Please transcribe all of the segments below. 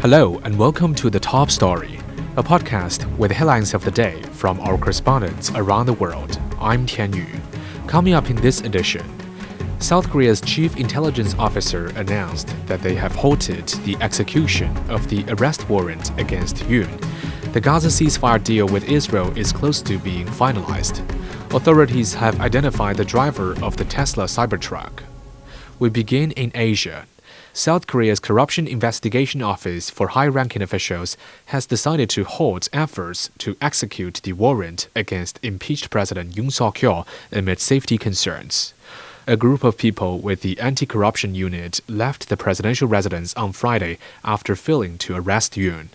Hello and welcome to The Top Story, a podcast with the headlines of the day from our correspondents around the world. I'm Tian Yu. Coming up in this edition, South Korea's chief intelligence officer announced that they have halted the execution of the arrest warrant against Yoon. The Gaza ceasefire deal with Israel is close to being finalized. Authorities have identified the driver of the Tesla Cybertruck. We begin in Asia. South Korea's Corruption Investigation Office for high-ranking officials has decided to halt efforts to execute the warrant against impeached President Yoon amid safety concerns. A group of people with the anti-corruption unit left the presidential residence on Friday after failing to arrest Yoon.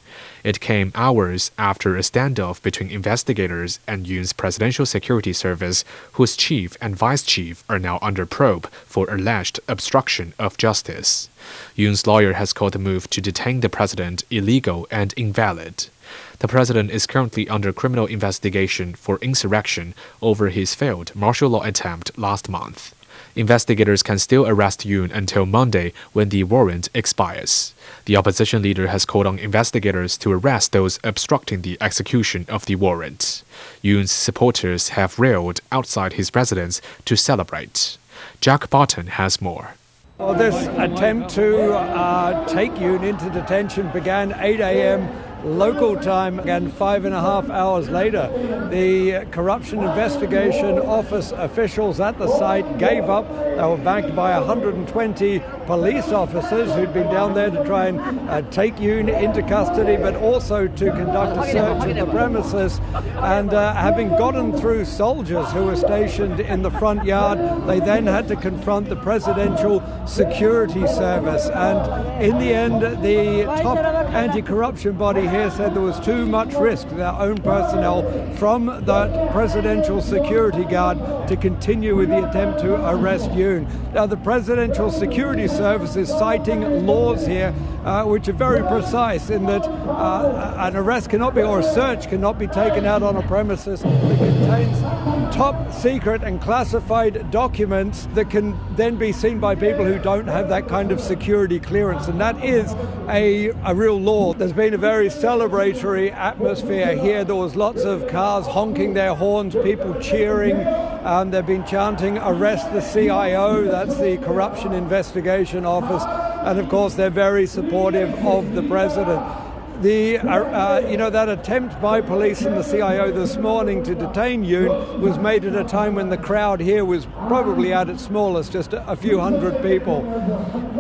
It came hours after a standoff between investigators and Yoon's Presidential Security Service, whose chief and vice chief are now under probe for alleged obstruction of justice. Yoon's lawyer has called the move to detain the president illegal and invalid. The president is currently under criminal investigation for insurrection over his failed martial law attempt last month. Investigators can still arrest Yoon until Monday when the warrant expires. The opposition leader has called on investigators to arrest those obstructing the execution of the warrant. Yoon's supporters have railed outside his residence to celebrate. Jack Barton has more. Well, this attempt to take Yoon into detention began 8 a.m. local time, and 5.5 hours later, the Corruption Investigation Office officials at the site gave up. They were backed by 120 police officers who'd been down there to try and take Yoon into custody, but also to conduct a search of the premises. And having gotten through soldiers who were stationed in the front yard, they then had to confront the Presidential Security Service. And in the end, the top anti-corruption body here said there was too much risk to their own personnel from that Presidential Security Guard to continue with the attempt to arrest Yoon. Now, the Presidential Security Service is citing laws here which are very precise in that an arrest cannot be, or a search cannot be taken out on a premises that contains top secret and classified documents that can then be seen by people who don't have that kind of security clearance. And that is a real law. There's been a very celebratory atmosphere here. There was lots of cars honking their horns, people cheering. They've been chanting, "Arrest the CIO," that's the Corruption Investigation Office. And of course, they're very supportive of the president. That attempt by police and the CIO this morning to detain Yoon was made at a time when the crowd here was probably at its smallest, just a few hundred people.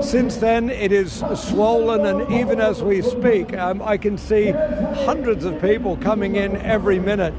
Since then, it is swollen, and even as we speak, I can see hundreds of people coming in every minute.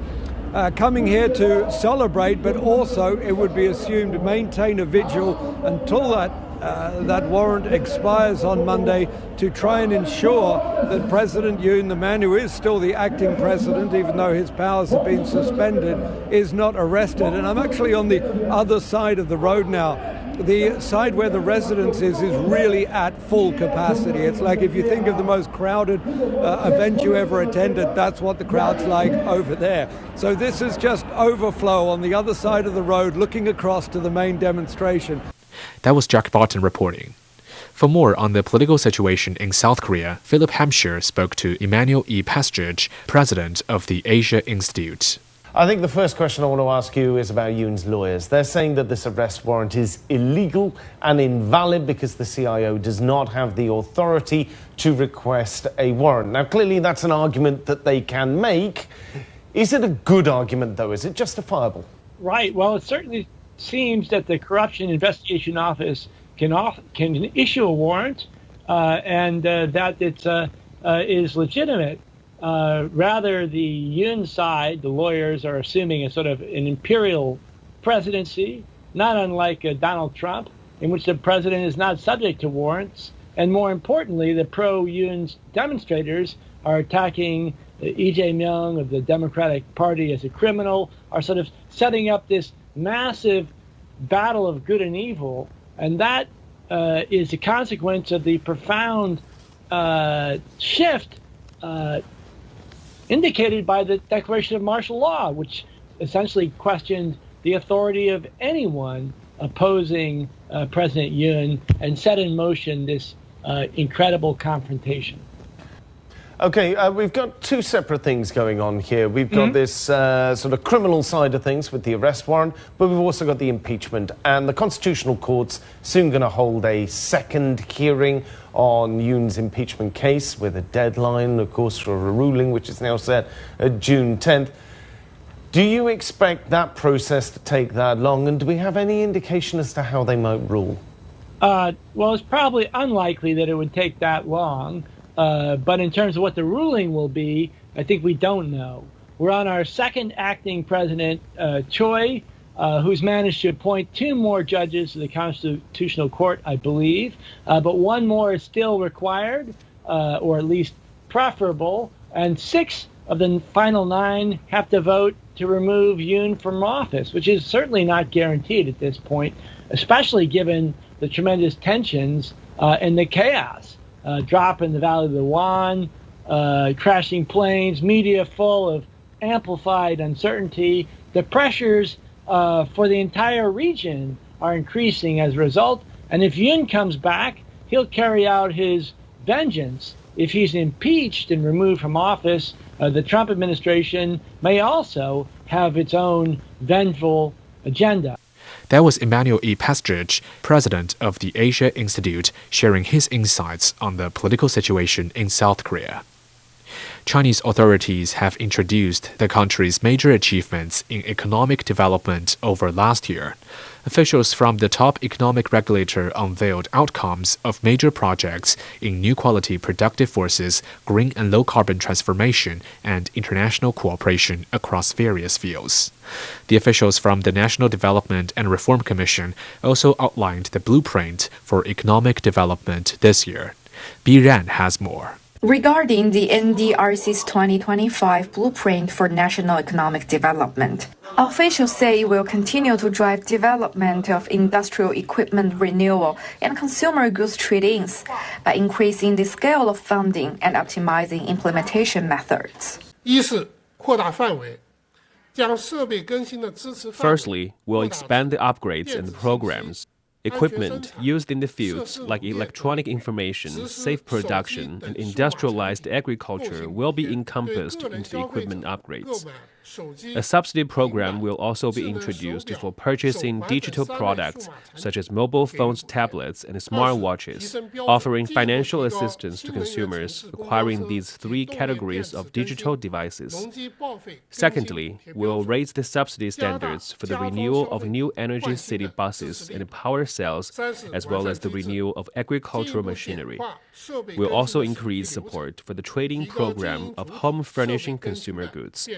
Coming here to celebrate, but also, it would be assumed, maintain a vigil until that warrant expires on Monday, to try and ensure that President Yoon, the man who is still the acting president, even though his powers have been suspended, is not arrested. And I'm actually on the other side of the road now. The side where the residence is really at full capacity. It's like if you think of the most crowded event you ever attended, that's what the crowd's like over there. So this is just overflow on the other side of the road, looking across to the main demonstration. That was Jack Barton reporting. For more on the political situation in South Korea, Philip Hampshire spoke to Emmanuel E. Pastridge, president of the Asia Institute. I think the first question I want to ask you is about Yoon's lawyers. They're saying that this arrest warrant is illegal and invalid because the CIO does not have the authority to request a warrant. Now, clearly that's an argument that they can make. Is it a good argument, though? Is it justifiable? Right. Well, it certainly seems that the Corruption Investigation Office can issue a warrant and that it is legitimate. Rather, the Yoon side, the lawyers, are assuming a sort of an imperial presidency, not unlike Donald Trump, in which the president is not subject to warrants. And more importantly, the pro-Yoon demonstrators are attacking Lee Jae-myung of the Democratic Party as a criminal, are sort of setting up this massive battle of good and evil. And that is a consequence of the profound shift indicated by the declaration of martial law, which essentially questioned the authority of anyone opposing President Yoon and set in motion this incredible confrontation. Okay, we've got two separate things going on here. We've got this sort of criminal side of things with the arrest warrant, but we've also got the impeachment. And the Constitutional Court's soon going to hold a second hearing on Yoon's impeachment case with a deadline, of course, for a ruling, which is now set at June 10th. Do you expect that process to take that long? And do we have any indication as to how they might rule? Well, it's probably unlikely that it would take that long. But in terms of what the ruling will be, I think we don't know. We're on our second acting president, Choi, who's managed to appoint 2 more judges to the Constitutional Court, I believe. But 1 more is still required, or at least preferable. And 6 of the final 9 have to vote to remove Yoon from office, which is certainly not guaranteed at this point, especially given the tremendous tensions and the chaos. Drop in the Valley of the Wan, crashing planes, media full of amplified uncertainty. The pressures for the entire region are increasing as a result. And if Yoon comes back, he'll carry out his vengeance. If he's impeached and removed from office, the Trump administration may also have its own vengeful agenda. That was Emmanuel E. Pastrich, president of the Asia Institute, sharing his insights on the political situation in South Korea. Chinese authorities have introduced the country's major achievements in economic development over last year. Officials from the top economic regulator unveiled outcomes of major projects in new quality productive forces, green and low-carbon transformation, and international cooperation across various fields. The officials from the National Development and Reform Commission also outlined the blueprint for economic development this year. Bi Ran has more. Regarding the NDRC's 2025 Blueprint for National Economic Development, officials say it will continue to drive development of industrial equipment renewal and consumer goods trade-ins by increasing the scale of funding and optimizing implementation methods. Firstly, we'll expand the upgrades and the programs. Equipment used in the fields like electronic information, safe production, and industrialized agriculture will be encompassed into the equipment upgrades. A subsidy program will also be introduced for purchasing digital products such as mobile phones, tablets, and smartwatches, offering financial assistance to consumers acquiring these 3 categories of digital devices. Secondly, we'll raise the subsidy standards for the renewal of new energy city buses and power cells, as well as the renewal of agricultural machinery. We'll also increase support for the trade-in program of home furnishing consumer goods.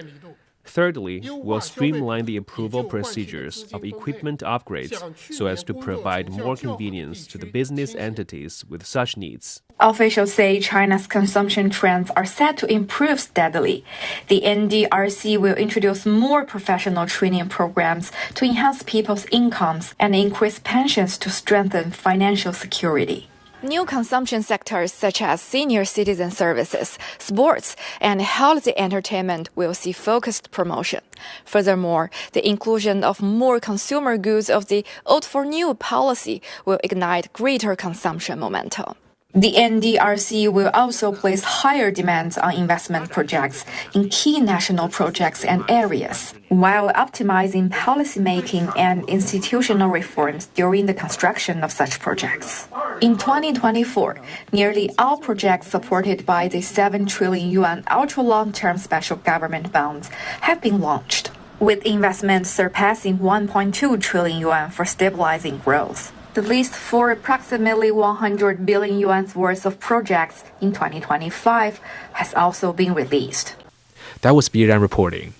Thirdly, we'll streamline the approval procedures of equipment upgrades so as to provide more convenience to the business entities with such needs. Officials say China's consumption trends are set to improve steadily. The NDRC will introduce more professional training programs to enhance people's incomes and increase pensions to strengthen financial security. New consumption sectors such as senior citizen services, sports, and healthy entertainment will see focused promotion. Furthermore, the inclusion of more consumer goods of the Old for New policy will ignite greater consumption momentum. The NDRC will also place higher demands on investment projects in key national projects and areas, while optimizing policymaking and institutional reforms during the construction of such projects. In 2024, nearly all projects supported by the 7 trillion yuan ultra-long-term special government bonds have been launched, with investments surpassing 1.2 trillion yuan for stabilizing growth. The list for approximately 100 billion yuan's worth of projects in 2025 has also been released. That was Bi Ran reporting.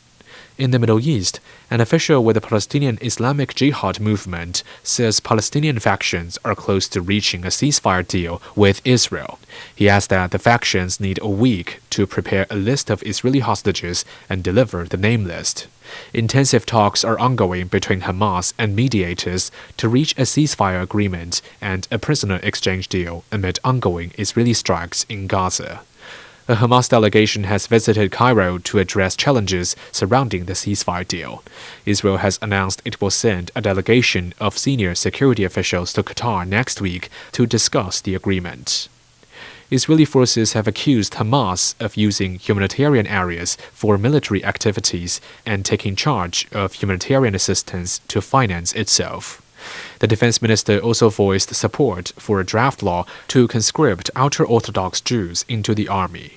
In the Middle East, an official with the Palestinian Islamic Jihad movement says Palestinian factions are close to reaching a ceasefire deal with Israel. He adds that the factions need a week to prepare a list of Israeli hostages and deliver the name list. Intensive talks are ongoing between Hamas and mediators to reach a ceasefire agreement and a prisoner exchange deal amid ongoing Israeli strikes in Gaza. A Hamas delegation has visited Cairo to address challenges surrounding the ceasefire deal. Israel has announced it will send a delegation of senior security officials to Qatar next week to discuss the agreement. Israeli forces have accused Hamas of using humanitarian areas for military activities and taking charge of humanitarian assistance to finance itself. The defense minister also voiced support for a draft law to conscript ultra-Orthodox Jews into the army.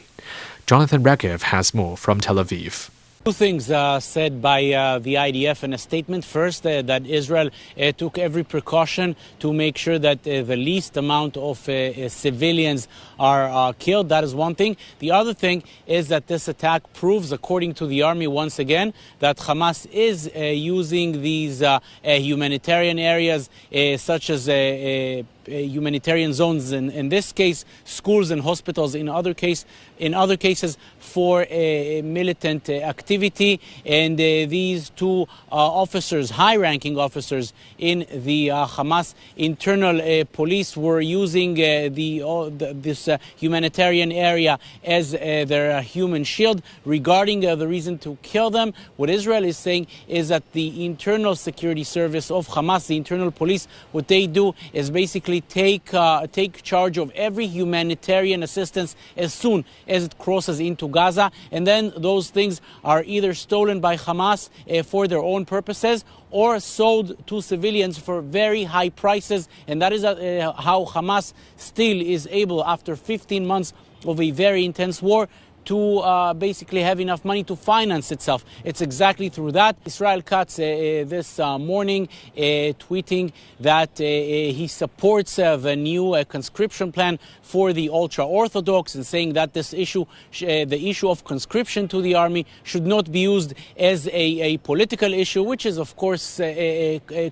Jonathan Regev has more from Tel Aviv. Two things said by the IDF in a statement. First, that Israel took every precaution to make sure that the least amount of civilians are killed. That is one thing. The other thing is that this attack proves, according to the army once again, that Hamas is using these humanitarian areas such as humanitarian zones, in this case schools and hospitals, in other cases for militant activity. And these two officers, high-ranking officers in the Hamas internal police, were using this humanitarian area as their human shield. Regarding the reason to kill them, what Israel is saying is that the internal security service of Hamas, the internal police, what they do is basically take charge of every humanitarian assistance as soon as it crosses into Gaza, and then those things are either stolen by Hamas for their own purposes or sold to civilians for very high prices. And that is how Hamas still is able, after 15 months of a very intense war, to basically have enough money to finance itself. It's exactly through that. Israel Katz this morning tweeting that he supports the new conscription plan for the ultra-Orthodox, and saying that this issue, the issue of conscription to the army, should not be used as a political issue, which is of course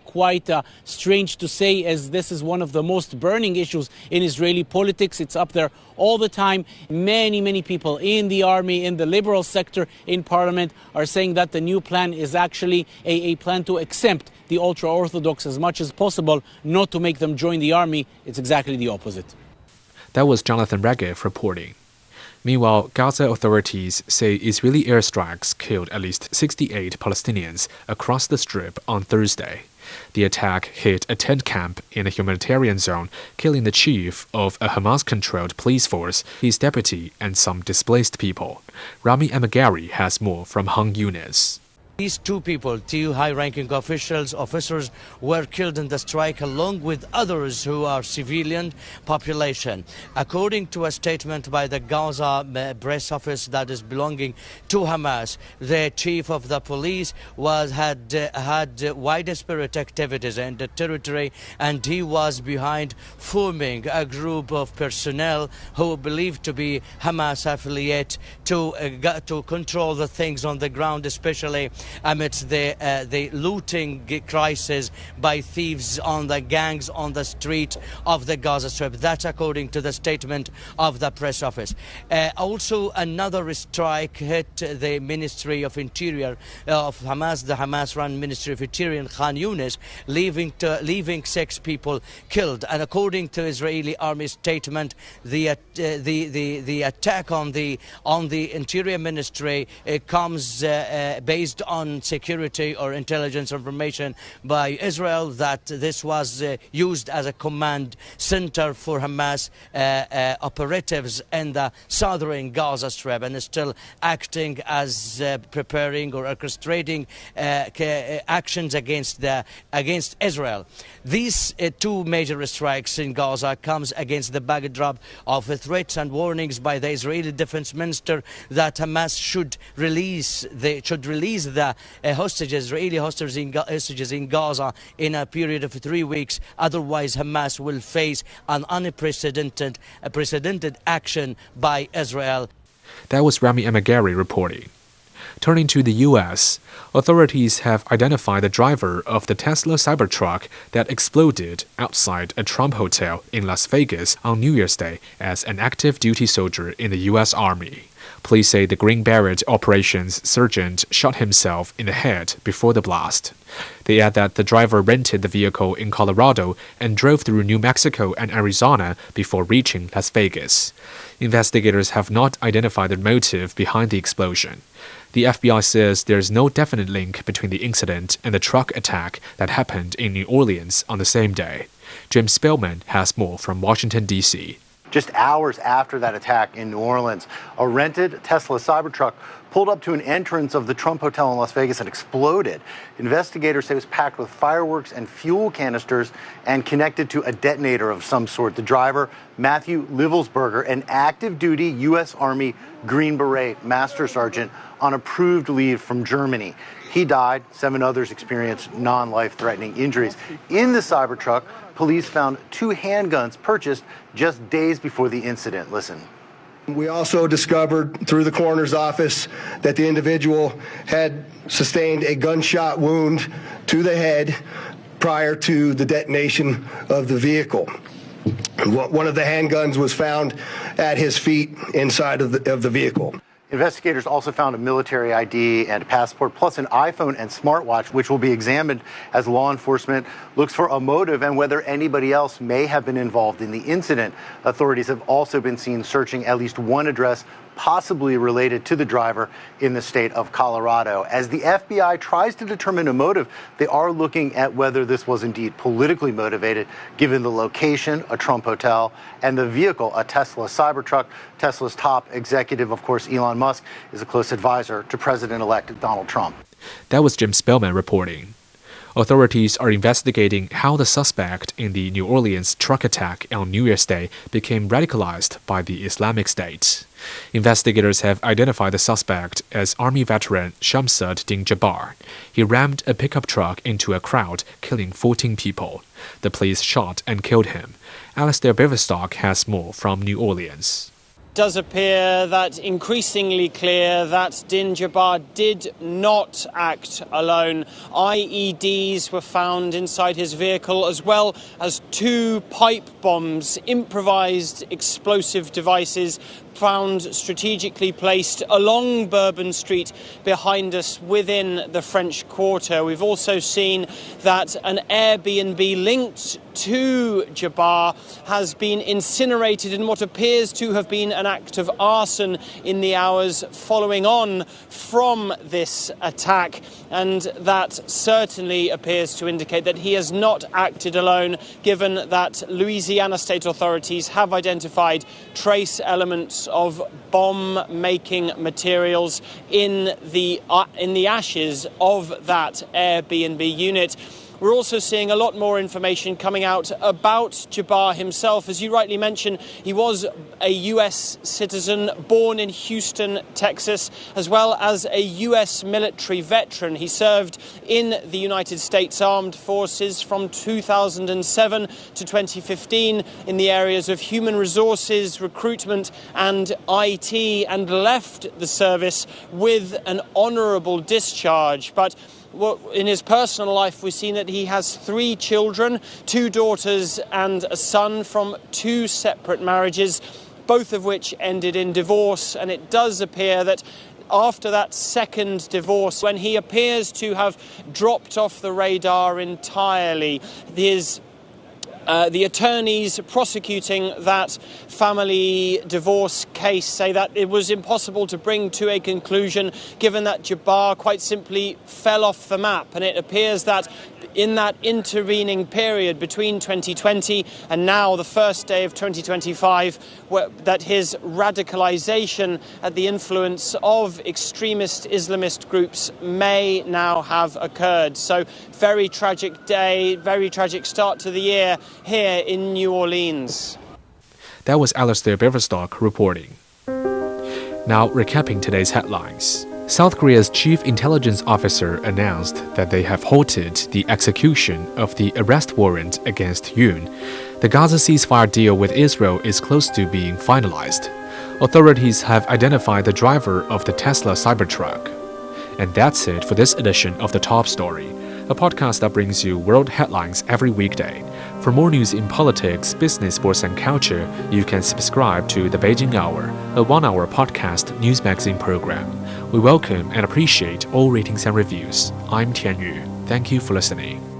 quite strange to say, as this is one of the most burning issues in Israeli politics. It's up there all the time. Many people in the army, in the liberal sector, in parliament, are saying that the new plan is actually a plan to exempt the ultra-Orthodox as much as possible, not to make them join the army. It's exactly the opposite. That was Jonathan Regev reporting. Meanwhile, Gaza authorities say Israeli airstrikes killed at least 68 Palestinians across the Strip on Thursday. The attack hit a tent camp in a humanitarian zone, killing the chief of a Hamas-controlled police force, his deputy, and some displaced people. Rami Amagari has more from Hung Yunis. These two people, two high-ranking officers, were killed in the strike, along with others who are civilian population. According to a statement by the Gaza press office that is belonging to Hamas, the chief of the police had widespread activities in the territory, and he was behind forming a group of personnel who believed to be Hamas affiliate to control the things on the ground, especially amidst the looting crisis by thieves on the gangs on the street of the Gaza Strip. That's according to the statement of the press office. Also, another strike hit the Ministry of Interior of Hamas, the Hamas-run Ministry of Interior in Khan Yunis, leaving 6 people killed. And according to Israeli army statement, the attack on the Interior Ministry comes based on security or intelligence information by Israel that this was used as a command center for Hamas operatives in the southern Gaza Strip, and is still acting as preparing or orchestrating actions against Israel. These two major strikes in Gaza comes against the backdrop of threats and warnings by the Israeli defense minister that Hamas should release the Israeli hostages in Gaza in a period of 3 weeks. Otherwise, Hamas will face an unprecedented action by Israel. That was Rami Amagari reporting. Turning to the U.S., authorities have identified the driver of the Tesla Cybertruck that exploded outside a Trump hotel in Las Vegas on New Year's Day as an active duty soldier in the U.S. Army. Police say the Green Beret operations sergeant shot himself in the head before the blast. They add that the driver rented the vehicle in Colorado and drove through New Mexico and Arizona before reaching Las Vegas. Investigators have not identified the motive behind the explosion. The FBI says there's no definite link between the incident and the truck attack that happened in New Orleans on the same day. James Spellman has more from Washington, D.C. Just hours after that attack in New Orleans, a rented Tesla Cybertruck pulled up to an entrance of the Trump Hotel in Las Vegas and exploded. Investigators say it was packed with fireworks and fuel canisters and connected to a detonator of some sort. The driver, Matthew Livelsberger, an active duty U.S. Army Green Beret Master Sergeant on approved leave from Germany. He died. 7 others experienced non-life-threatening injuries. In the Cybertruck, police found 2 handguns purchased just days before the incident. Listen. We also discovered through the coroner's office that the individual had sustained a gunshot wound to the head prior to the detonation of the vehicle. One of the handguns was found at his feet inside of the vehicle. Investigators also found a military ID and a passport, plus an iPhone and smartwatch, which will be examined as law enforcement looks for a motive and whether anybody else may have been involved in the incident. Authorities have also been seen searching at least one address possibly related to the driver in the state of Colorado. As the FBI tries to determine a motive, they are looking at whether this was indeed politically motivated, given the location, a Trump hotel, and the vehicle, a Tesla Cybertruck. Tesla's top executive, of course, Elon Musk, is a close advisor to President-elect Donald Trump. That was Jim Spellman reporting. Authorities are investigating how the suspect in the New Orleans truck attack on New Year's Day became radicalized by the Islamic State. Investigators have identified the suspect as Army veteran Shamsud Din Jabbar. He rammed a pickup truck into a crowd, killing 14 people. The police shot and killed him. Alistair Beverstock has more from New Orleans. Does appear that increasingly clear that Din Jabbar did not act alone. IEDs were found inside his vehicle, as well as 2 pipe bombs, improvised explosive devices found strategically placed along Bourbon Street behind us within the French Quarter. We've also seen that an Airbnb linked to Jabbar has been incinerated in what appears to have been an act of arson in the hours following on from this attack, and that certainly appears to indicate that he has not acted alone, given that Louisiana state authorities have identified trace elements of bomb-making materials in the ashes of that Airbnb unit. We're also seeing a lot more information coming out about Jabbar himself. As you rightly mentioned, he was a U.S. citizen born in Houston, Texas, as well as a U.S. military veteran. He served in the United States Armed Forces from 2007 to 2015 in the areas of human resources, recruitment and IT, and left the service with an honorable discharge. But in his personal life, we've seen that he has 3 children, 2 daughters and a son from 2 separate marriages, both of which ended in divorce. And it does appear that after that second divorce, when he appears to have dropped off the radar entirely, the attorneys prosecuting that family divorce case say that it was impossible to bring to a conclusion, given that Jabbar quite simply fell off the map. And it appears that in that intervening period between 2020 and now the first day of 2025, that his radicalization at the influence of extremist Islamist groups may now have occurred. So very tragic day, very tragic start to the year here in New Orleans. That was Alistair Beverstock reporting. Now, recapping today's headlines. South Korea's chief intelligence officer announced that they have halted the execution of the arrest warrant against Yoon. The Gaza ceasefire deal with Israel is close to being finalized. Authorities have identified the driver of the Tesla Cybertruck. And that's it for this edition of The Top Story, a podcast that brings you world headlines every weekday. For more news in politics, business, sports, and culture, you can subscribe to The Beijing Hour, a 1-hour podcast news magazine program. We welcome and appreciate all ratings and reviews. I'm Tian Yu. Thank you for listening.